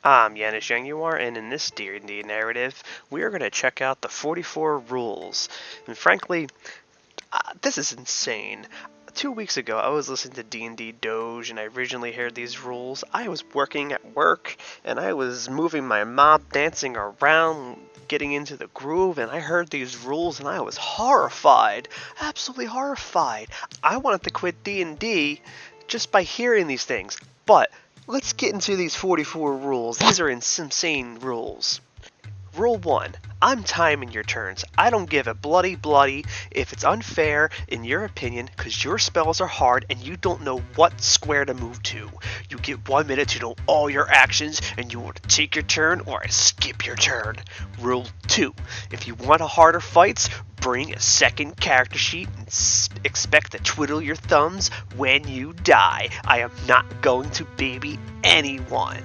I'm Janus Jaguar, and in this D&D narrative, we are going to check out the 44 rules. And frankly, this is insane. 2 weeks ago, I was listening to D&D Doge, and I originally heard these rules. I was working at work, and I was moving my mob, dancing around, getting into the groove, and I heard these rules, and I was horrified. Absolutely horrified. I wanted to quit D&D just by hearing these things. But let's get into these 44 rules. These are insane rules. Rule 1. I'm timing your turns. I don't give a bloody if it's unfair in your opinion because your spells are hard and you don't know what square to move to. You get 1 minute to know all your actions and you want to take your turn or skip your turn. Rule 2. If you want a harder fights, bring a second character sheet and expect to twiddle your thumbs when you die. I am not going to baby anyone.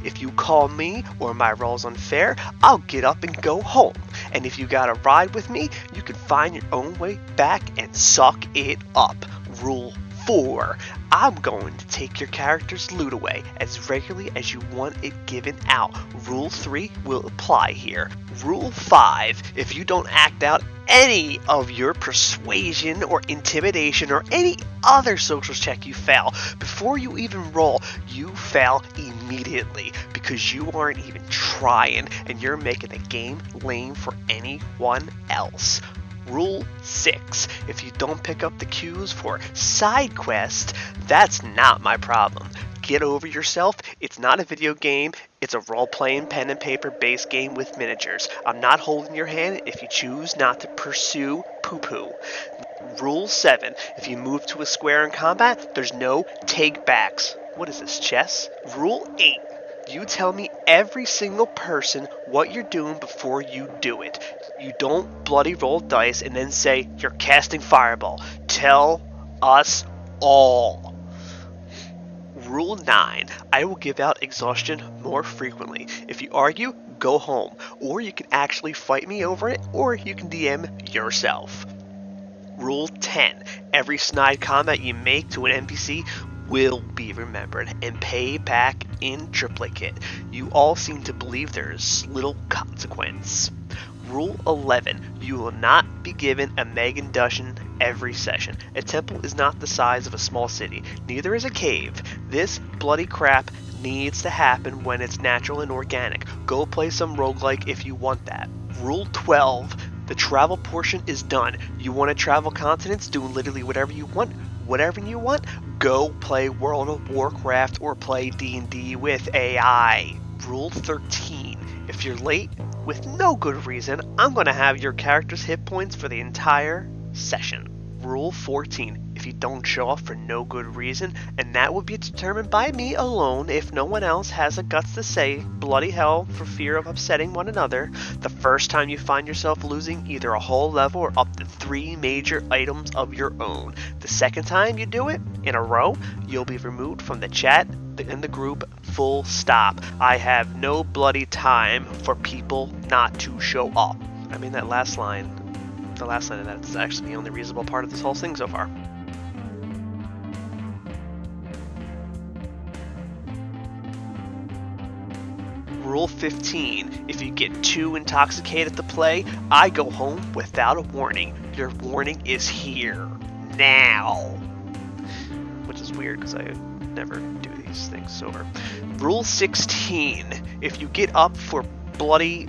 If you call me or my role's unfair, I'll get up and go home. And if you gotta ride with me, you can find your own way back and suck it up. Rule 4. I'm going to take your character's loot away as regularly as you want it given out. Rule 3 will apply here. Rule 5. If you don't act out any of your persuasion or intimidation or any other social check you fail, before you even roll, you fail immediately because you aren't even trying and you're making the game lame for anyone else. Rule 6. If you don't pick up the cues for side quest, that's not my problem. Get over yourself. It's not a video game. It's a role-playing pen and paper based game with miniatures. I'm not holding your hand if you choose not to pursue poo-poo. Rule 7. If you move to a square in combat, there's no take-backs. What is this, chess? Rule 8. You tell me every single person what you're doing before you do it. You don't bloody roll dice and then say you're casting fireball. Tell us all. Rule 9. I will give out exhaustion more frequently. If you argue, go home. Or you can actually fight me over it, or you can DM yourself. Rule 10. Every snide comment you make to an NPC will be remembered and pay back in triplicate. You all seem to believe there's little consequence. Rule 11. You will not be given a Megan Dushin every session. A temple is not the size of a small city. Neither is a cave. This bloody crap needs to happen when it's natural and organic. Go play some roguelike if you want that. Rule 12. The travel portion is done. You want to travel continents, do literally whatever you want. Whatever you want, go play World of Warcraft or play D&D with AI. Rule 13. If you're late with no good reason, I'm going to have your character's hit points for the entire session. Rule 14. If you don't show up for no good reason, and that will be determined by me alone if no one else has the guts to say bloody hell for fear of upsetting one another, the first time you find yourself losing either a whole level or up to 3 major items of your own. The second time you do it in a row, you'll be removed from the chat in the group, full stop. I have no bloody time for people not to show up. I mean, the last line of that is actually the only reasonable part of this whole thing so far. Rule 15. If you get too intoxicated to play, I go home without a warning. Your warning is here. Now. Which is weird because I never do these things sober. Rule 16. If you get up for bloody...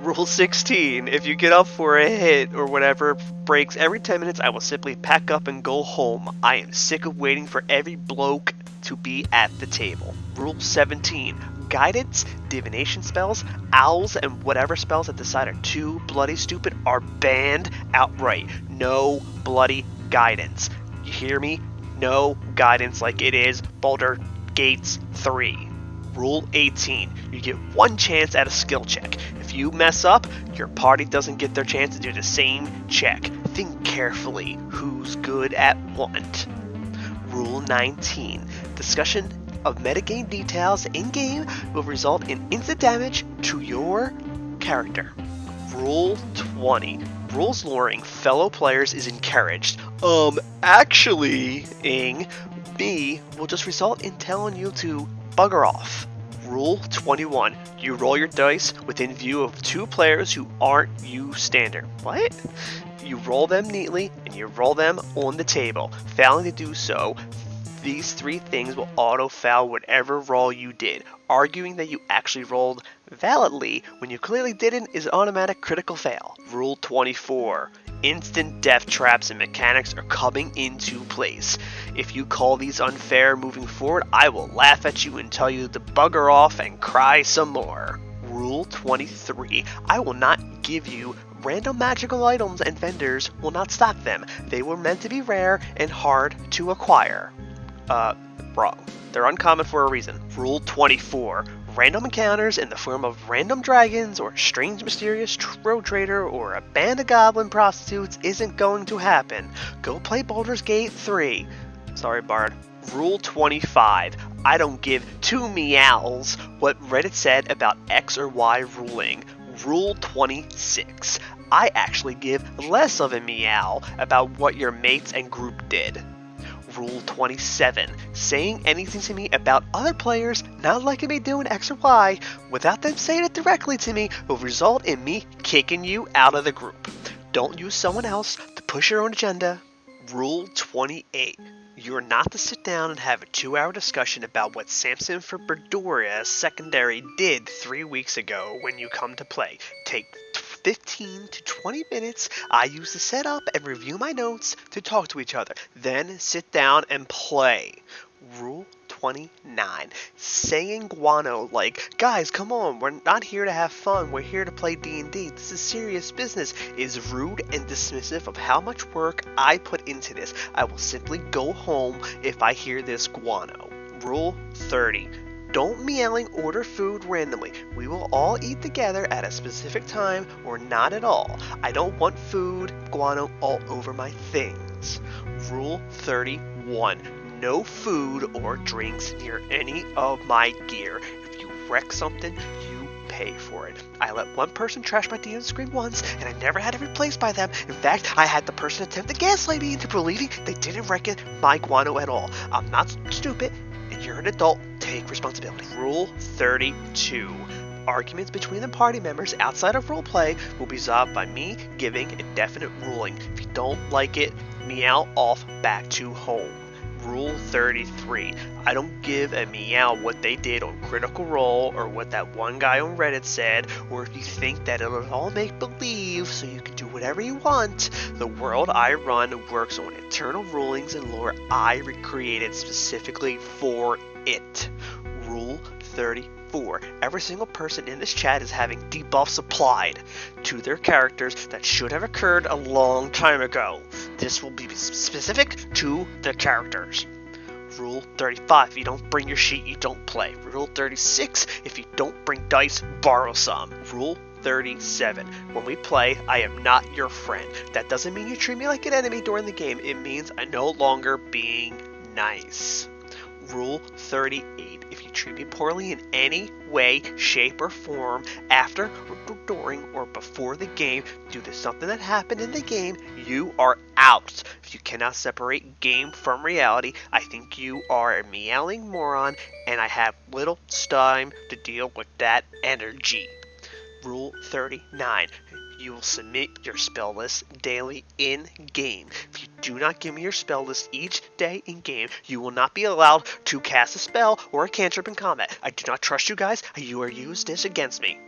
Rule 16. If you get up for a hit or whatever breaks every 10 minutes, I will simply pack up and go home. I am sick of waiting for every bloke to be at the table. Rule 17. Guidance, divination spells, owls, and whatever spells that decide are too bloody stupid are banned outright. No bloody guidance. You hear me? No guidance like it is Boulder Gates 3. Rule 18. You get 1 chance at a skill check. If you mess up, your party doesn't get their chance to do the same check. Think carefully who's good at what. Rule 19. Discussion of metagame details in-game will result in instant damage to your character. Rule 20. Rules luring fellow players is encouraged. Actually, Ing, me will just result in telling you to bugger off. Rule 21. You roll your dice within view of two players who aren't you standard. What? You roll them neatly and you roll them on the table. Failing to do so, these three things will auto-foul whatever roll you did. Arguing that you actually rolled validly when you clearly didn't is automatic critical fail. Rule 24. Instant death traps and mechanics are coming into place. If you call these unfair moving forward, I will laugh at you and tell you to bugger off and cry some more. Rule 23. I will not give you random magical items, and vendors will not stock them. They were meant to be rare and hard to acquire. Wrong. They're uncommon for a reason. Rule 24. Random encounters in the form of random dragons or a strange mysterious road trader or a band of goblin prostitutes isn't going to happen. Go play Baldur's Gate 3. Sorry, Bard. Rule 25. I don't give two meows what Reddit said about X or Y ruling. Rule 26. I actually give less of a meow about what your mates and group did. Rule 27. Saying anything to me about other players not liking me doing X or Y without them saying it directly to me will result in me kicking you out of the group. Don't use someone else to push your own agenda. Rule 28. You're not to sit down and have a 2-hour discussion about what Samson for Berdoria Secondary did 3 weeks ago when you come to play. Take 15 to 20 minutes. I use to set up and review my notes to talk to each other. Then sit down and play. Rule 29. Saying guano like, guys, come on, we're not here to have fun, we're here to play D&D, this is serious business, is rude and dismissive of how much work I put into this. I will simply go home if I hear this guano. Rule 30. Don't meowing order food randomly. We will all eat together at a specific time or not at all. I don't want food, guano all over my things. Rule 31. No food or drinks near any of my gear. If you wreck something, you pay for it. I let one person trash my DM screen once, and I never had it replaced by them. In fact, I had the person attempt to gaslight me into believing they didn't wreck it my guano at all. I'm not stupid, and you're an adult. Take responsibility. Rule 32. Arguments between the party members outside of roleplay will be resolved by me giving a definite ruling. If you don't like it, meow off back to home. Rule 33. I don't give a meow what they did on Critical Role or what that one guy on Reddit said, or if you think that it'll all make believe so you can do whatever you want. The world I run works on internal rulings and lore I recreated specifically for it. Rule 34. Every single person in this chat is having debuffs applied to their characters that should have occurred a long time ago. This will be specific to the characters. Rule 35. If you don't bring your sheet, you don't play. Rule 36. If you don't bring dice, borrow some. Rule 37. When we play, I am not your friend. That doesn't mean you treat me like an enemy during the game. It means I'm no longer being nice. Rule 38. If you treat me poorly in any way, shape, or form after, or during, or before the game due to something that happened in the game, you are out. If you cannot separate game from reality, I think you are a meowing moron, and I have little time to deal with that energy. Rule 39. You will submit your spell list daily in-game. If you do not give me your spell list each day in-game, you will not be allowed to cast a spell or a cantrip in combat. I do not trust you guys. You are used this against me.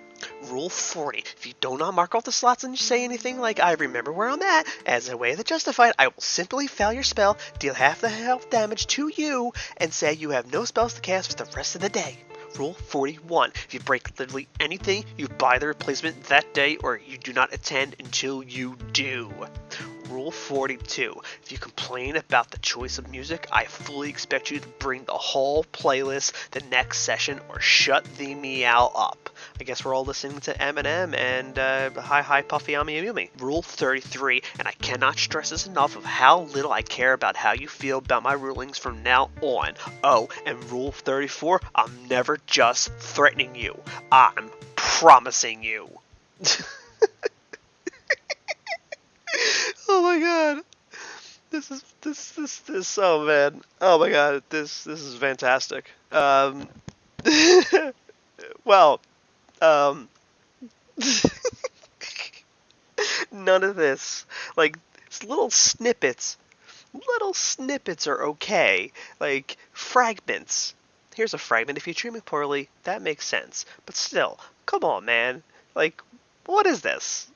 Rule 40. If you do not mark off the slots and say anything like, I remember where I'm at, as a way to justify it, I will simply fail your spell, deal half the health damage to you, and say you have no spells to cast for the rest of the day. Rule 41. If you break literally anything, you buy the replacement that day or you do not attend until you do. Rule 42. If you complain about the choice of music, I fully expect you to bring the whole playlist the next session or shut the meow up. I guess we're all listening to Eminem and Hi Puffy Ami Yumi. Rule 33. And I cannot stress this enough of how little I care about how you feel about my rulings from now on. Oh, and Rule 34. I'm never just threatening you. I'm promising you. Oh my god. This. Oh man. Oh my god. This is fantastic. Well. Um. None of this. Like little snippets. Little snippets are okay. Like fragments. Here's a fragment. If you treat me poorly, that makes sense. But still, come on, man. Like, what is this?